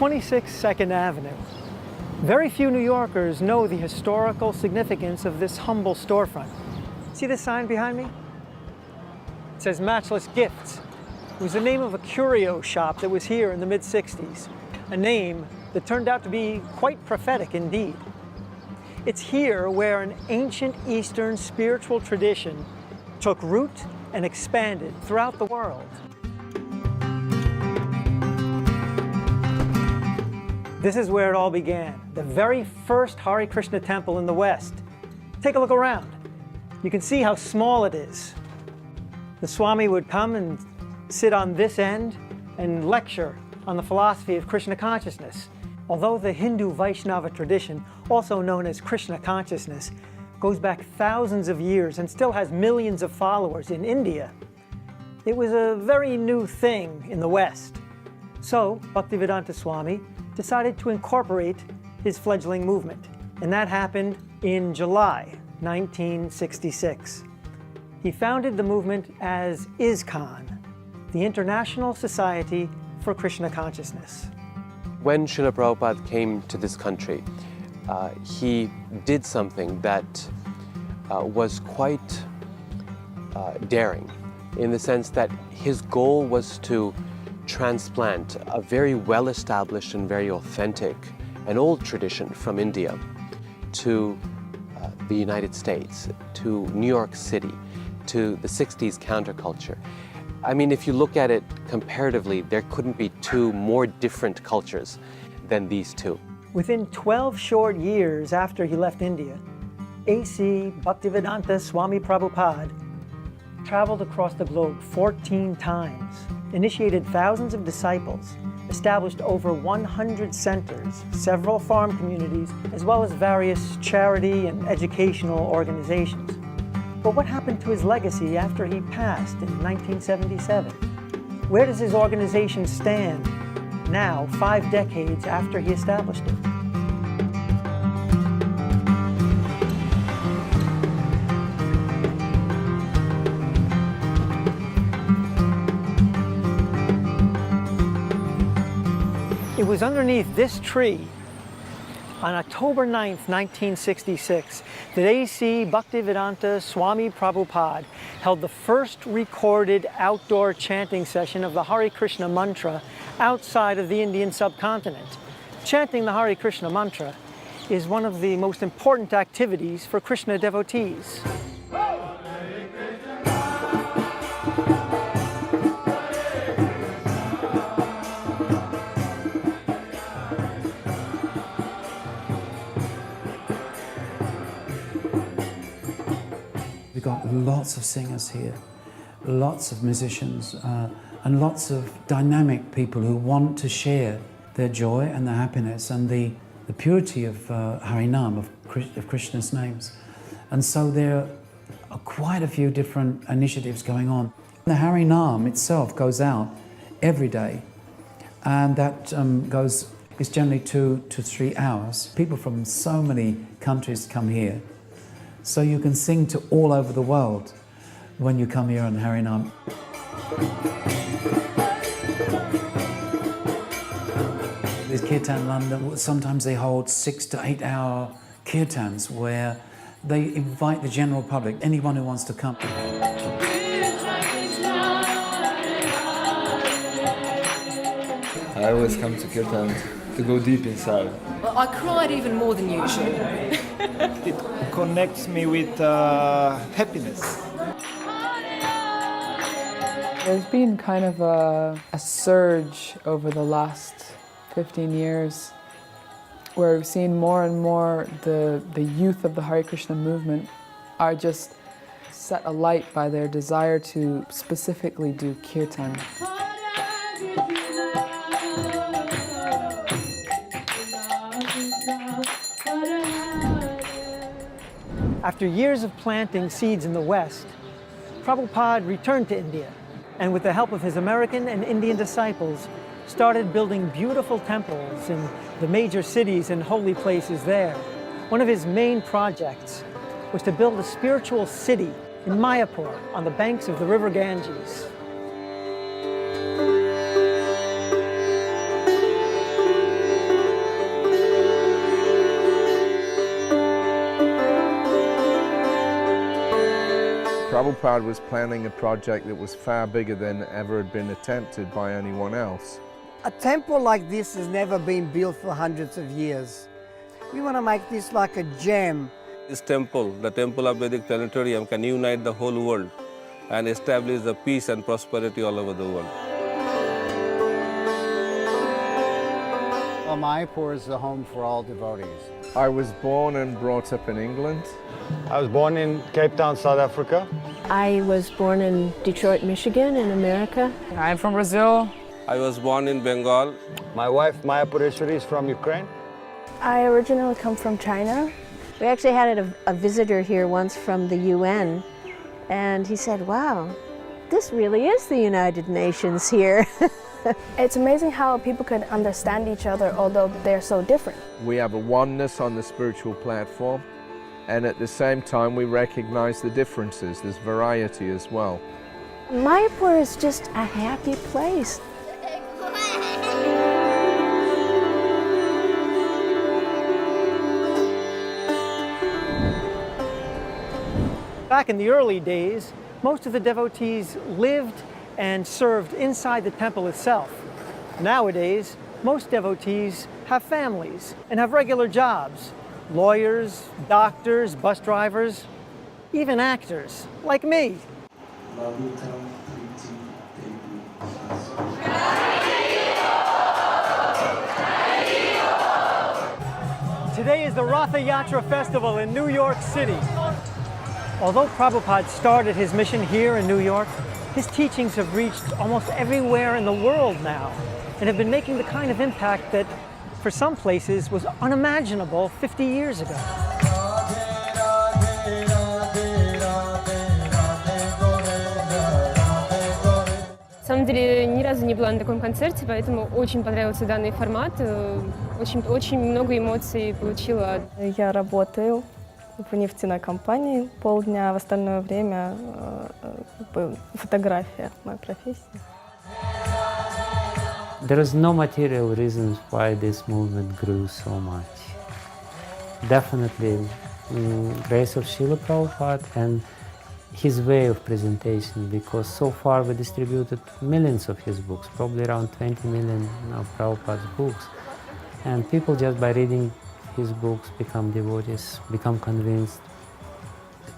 26 2nd Avenue. Very few New Yorkers know the historical significance of this humble storefront. See this sign behind me? It says Matchless Gifts. It was the name of a curio shop that was here in the mid-60s, a name that turned out to be quite prophetic indeed. It's here where an ancient Eastern spiritual tradition took root and expanded throughout the world. This is where it all began, the very first Hare Krishna temple in the West. Take a look around. You can see how small it is. The Swami would come and sit on this end and lecture on the philosophy of Krishna consciousness. Although the Hindu Vaishnava tradition, also known as Krishna consciousness, goes back thousands of years and still has millions of followers in India, it was a very new thing in the West. So Bhaktivedanta Swami decided to incorporate his fledgling movement, and that happened in July 1966. He founded the movement as ISKCON, the International Society for Krishna Consciousness. When Srila Prabhupada came to this country, he did something that was quite daring, in the sense that his goal was to transplant a very well-established and very authentic and old tradition from India to the United States, to New York City, to the 60s counterculture. I mean, if you look at it comparatively, there couldn't be two more different cultures than these two. Within 12 short years after he left India, A.C. Bhaktivedanta Swami Prabhupada traveled across the globe 14 times, initiated thousands of disciples, established over 100 centers, several farm communities, as well as various charity and educational organizations. But what happened to his legacy after he passed in 1977? Where does his organization stand now, 5 decades after he established it? It was underneath this tree on October 9th, 1966, that A.C. Bhaktivedanta Swami Prabhupada held the first recorded outdoor chanting session of the Hare Krishna mantra outside of the Indian subcontinent. Chanting the Hare Krishna mantra is one of the most important activities for Krishna devotees. We've got lots of singers here, lots of musicians, and lots of dynamic people who want to share their joy and their happiness and the purity of Harinam, of Krishna's names. And so there are quite a few different initiatives going on. The Harinam itself goes out every day, and that is generally 2 to 3 hours. People from so many countries come here. So you can sing to all over the world when you come here on Harinam. There's Kirtan London. Sometimes they hold 6 to 8 hour kirtans where they invite the general public, anyone who wants to come. I always come to kirtan to go deep inside. Well, I cried even more than usual. It connects me with happiness. There's been kind of a surge over the last 15 years where we've seen more and more the youth of the Hare Krishna movement are just set alight by their desire to specifically do kirtan. After years of planting seeds in the West, Prabhupada returned to India, and with the help of his American and Indian disciples, started building beautiful temples in the major cities and holy places there. One of his main projects was to build a spiritual city in Mayapur on the banks of the river Ganges. Prabhupada was planning a project that was far bigger than ever had been attempted by anyone else. A temple like this has never been built for hundreds of years. We want to make this like a gem. This temple, the Temple of Vedic Planetarium, can unite the whole world and establish the peace and prosperity all over the world. Well, Mayapur is the home for all devotees. I was born and brought up in England. I was born in Cape Town, South Africa. I was born in Detroit, Michigan, in America. I'm from Brazil. I was born in Bengal. My wife, Maya Pureshwari, is from Ukraine. I originally come from China. We actually had a visitor here once from the UN, and he said, wow, this really is the United Nations here. It's amazing how people can understand each other, although they're so different. We have a oneness on the spiritual platform, and at the same time we recognize the differences. There's variety as well. Mayapur is just a happy place. Back in the early days, most of the devotees lived and served inside the temple itself. Nowadays, most devotees have families and have regular jobs. Lawyers, doctors, bus drivers, even actors, like me. Today is the Ratha Yatra Festival in New York City. Although Prabhupada started his mission here in New York, his teachings have reached almost everywhere in the world now and have been making the kind of impact that, for some places, was unimaginable 50 years ago. На самом деле, ни разу не была на таком концерте, поэтому очень понравился данный формат. Очень много эмоций получила. Я работаю в нефтяной компании полдня, в остальное время фотография, моя профессия. There is no material reasons why this movement grew so much. Definitely, grace of Srila Prabhupada and his way of presentation, because so far we distributed millions of his books, probably around 20 million of Prabhupada's books. And people just by reading his books become devotees, become convinced.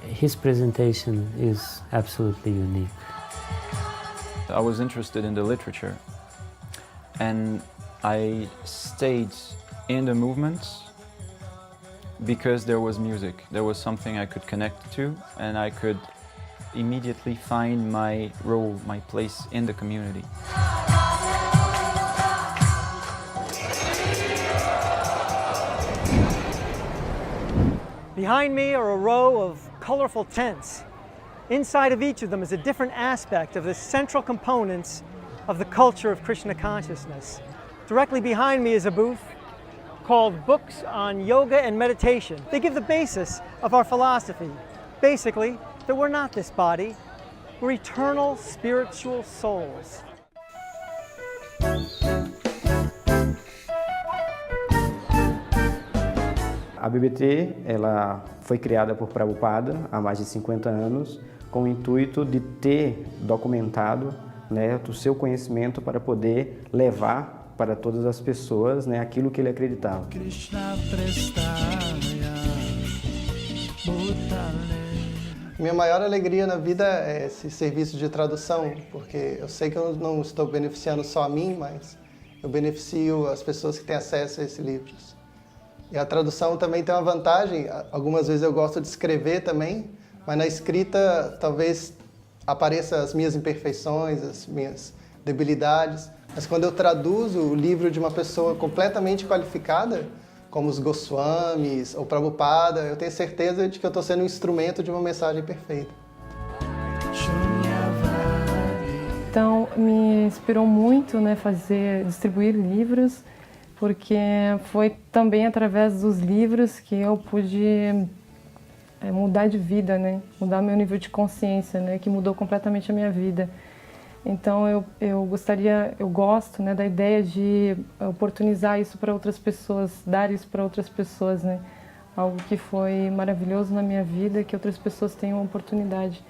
His presentation is absolutely unique. I was interested in the literature, and I stayed in the movements because there was music. There was something I could connect to, and I could immediately find my role, my place in the community. Behind me are a row of colorful tents. Inside of each of them is a different aspect of the central components of the culture of Krishna consciousness. Directly behind me is a booth called Books on Yoga and Meditation. They give the basis of our philosophy. Basically, that we're not this body, we're eternal spiritual souls. A BBT ela foi criada por Prabhupada há mais de 50 anos com o intuito de ter documentado, né, o seu conhecimento para poder levar para todas as pessoas, né, aquilo que ele acreditava. Minha maior alegria na vida é esse serviço de tradução, porque eu sei que eu não estou beneficiando só a mim, mas eu beneficio as pessoas que têm acesso a esses livros. E a tradução também tem uma vantagem, algumas vezes eu gosto de escrever também, mas na escrita talvez apareçam as minhas imperfeições, as minhas debilidades, mas quando eu traduzo o livro de uma pessoa completamente qualificada, como os Goswamis ou Prabhupada, eu tenho certeza de que eu estou sendo um instrumento de uma mensagem perfeita. Então, me inspirou muito, né, distribuir livros, porque foi também através dos livros que eu pude mudar de vida, né, mudar meu nível de consciência, né, que mudou completamente a minha vida. Então eu gosto, né, da ideia de oportunizar isso para outras pessoas, dar isso para outras pessoas, né? Algo que foi maravilhoso na minha vida, que outras pessoas tenham a oportunidade.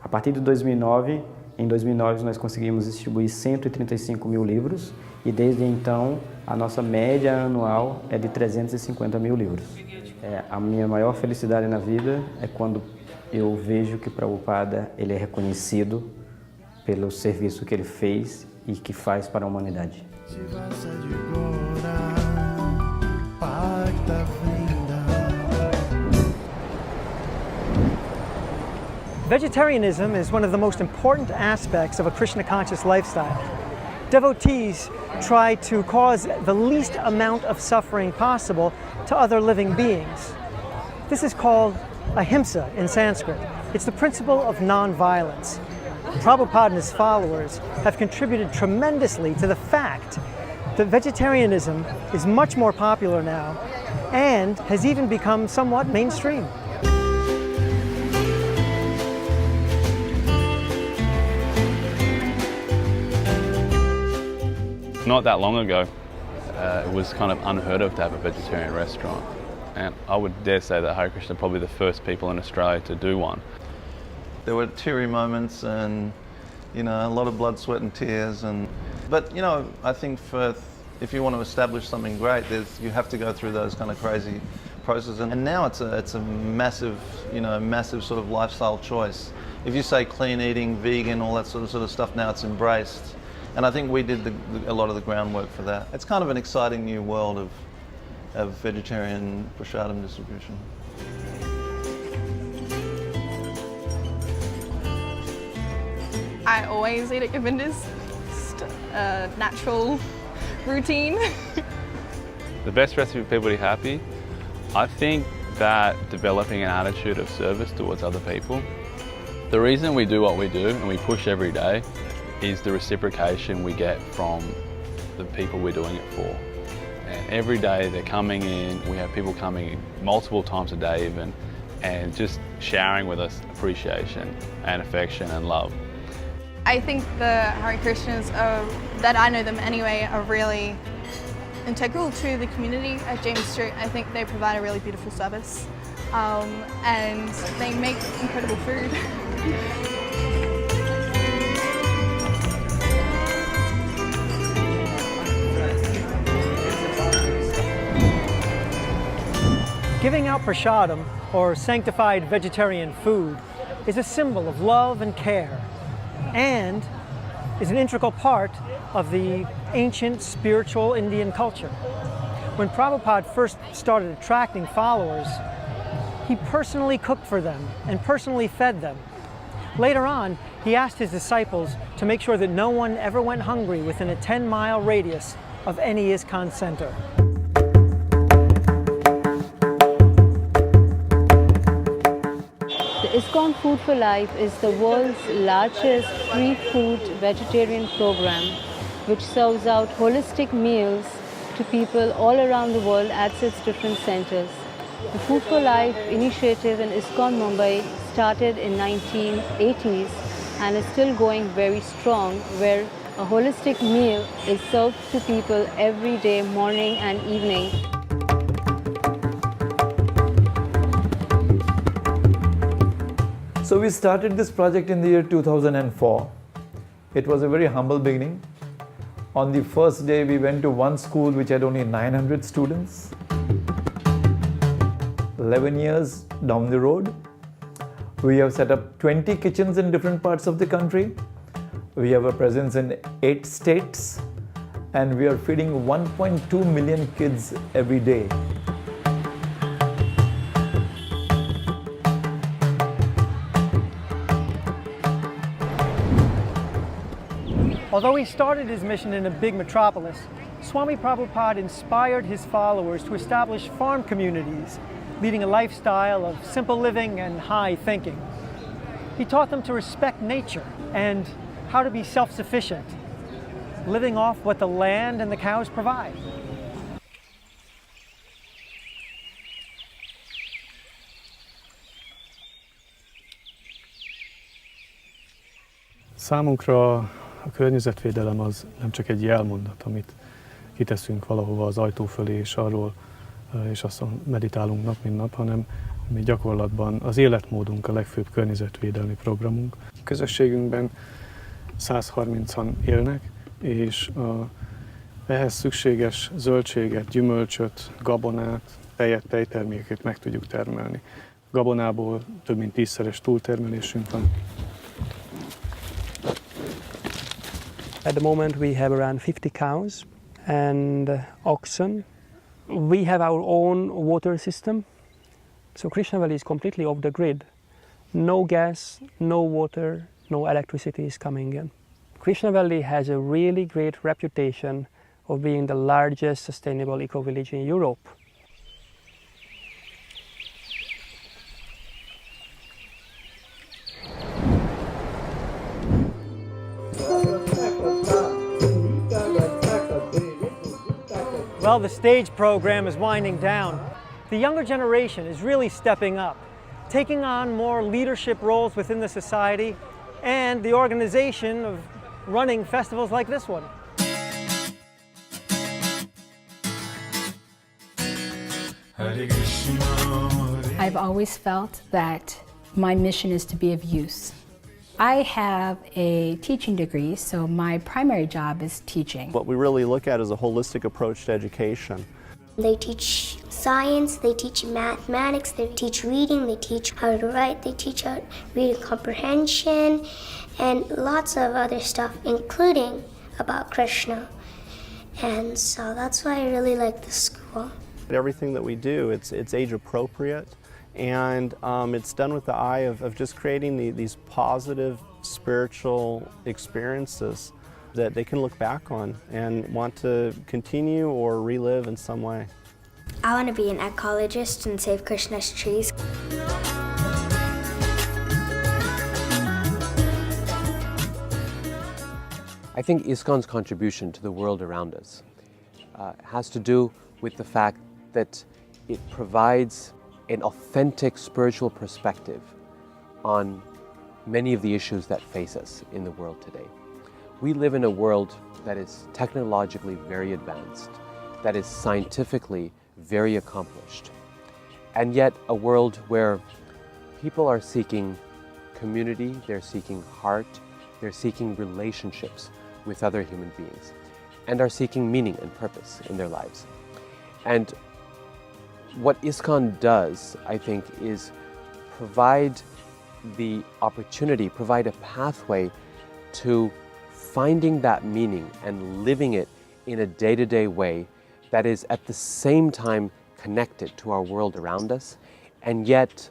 A partir de 2009, em 2009 nós conseguimos distribuir 135 mil livros e desde então a nossa média anual é de 350 mil livros. A minha maior felicidade na vida é quando eu vejo que Prabhupada ele é reconhecido pelo serviço que ele fez e que faz para a humanidade. Vegetarianism is one of the most important aspects of a Krishna conscious lifestyle. Devotees try to cause the least amount of suffering possible to other living beings. This is called ahimsa in Sanskrit. It's the principle of non-violence. Prabhupada and his followers have contributed tremendously to the fact that vegetarianism is much more popular now and has even become somewhat mainstream. Not that long ago, it was kind of unheard of to have a vegetarian restaurant. And I would dare say that Hare Krishna are probably the first people in Australia to do one. There were teary moments and, you know, a lot of blood, sweat and tears. But, you know, I think if you want to establish something great, you have to go through those kind of crazy processes. And now it's a massive, you know, massive sort of lifestyle choice. If you say clean eating, vegan, all that sort of stuff, now it's embraced. And I think we did a lot of the groundwork for that. It's kind of an exciting new world of vegetarian prasadam distribution. I always eat at Govinda's, just a natural routine. The best recipe for people to be happy, I think that developing an attitude of service towards other people. The reason we do what we do and we push every day is the reciprocation we get from the people we're doing it for. And every day they're coming in, we have people coming in multiple times a day even, and just showering with us appreciation and affection and love. I think the Hare Krishnas, that I know them anyway, are really integral to the community at James Street. I think they provide a really beautiful service and they make incredible food. Giving out prasadam, or sanctified vegetarian food, is a symbol of love and care, and is an integral part of the ancient spiritual Indian culture. When Prabhupada first started attracting followers, he personally cooked for them and personally fed them. Later on, he asked his disciples to make sure that no one ever went hungry within a 10-mile radius of any ISKCON center. The ISKCON Food for Life is the world's largest free food vegetarian program which serves out holistic meals to people all around the world at its different centers. The Food for Life initiative in ISKCON Mumbai started in 1980s and is still going very strong, where a holistic meal is served to people every day, morning and evening. So we started this project in the year 2004. It was a very humble beginning. On the first day, we went to one school which had only 900 students. 11 years down the road, we have set up 20 kitchens in different parts of the country. We have a presence in 8 states, and we are feeding 1.2 million kids every day. Although he started his mission in a big metropolis, Swami Prabhupada inspired his followers to establish farm communities, leading a lifestyle of simple living and high thinking. He taught them to respect nature and how to be self-sufficient, living off what the land and the cows provide. Számunkra a környezetvédelem az nem csak egy jelmondat, amit kiteszünk valahova az ajtó fölé, és aztán meditálunk nap, mint nap, hanem mi gyakorlatban az életmódunk a legfőbb környezetvédelmi programunk. közösségünkben 130-an élnek, és ehhez szükséges zöldséget, gyümölcsöt, gabonát, tejet, tejterméket meg tudjuk termelni. Gabonából több mint 10-szeres túltermelésünk van. At the moment we have around 50 cows and oxen. We have our own water system. So Krishna Valley is completely off the grid. No gas, no water, no electricity is coming in. Krishna Valley has a really great reputation of being the largest sustainable eco-village in Europe. Well, the stage program is winding down. The younger generation is really stepping up, taking on more leadership roles within the society and the organization of running festivals like this one. I've always felt that my mission is to be of use. I have a teaching degree, so my primary job is teaching. What we really look at is a holistic approach to education. They teach science, they teach mathematics, they teach reading, they teach how to write, they teach how reading comprehension, and lots of other stuff, including about Krishna. And so that's why I really like the school. Everything that we do, it's age appropriate, and it's done with the eye of just creating these positive spiritual experiences that they can look back on and want to continue or relive in some way. I want to be an ecologist and save Krishna's trees. I think ISKCON's contribution to the world around us has to do with the fact that it provides an authentic spiritual perspective on many of the issues that face us in the world today. We live in a world that is technologically very advanced, that is scientifically very accomplished, and yet a world where people are seeking community, they're seeking heart, they're seeking relationships with other human beings, and are seeking meaning and purpose in their lives. And what ISKCON does, I think, is provide the opportunity, provide a pathway to finding that meaning and living it in a day-to-day way that is at the same time connected to our world around us and yet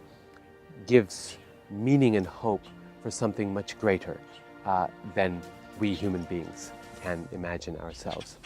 gives meaning and hope for something much greater than we human beings can imagine ourselves.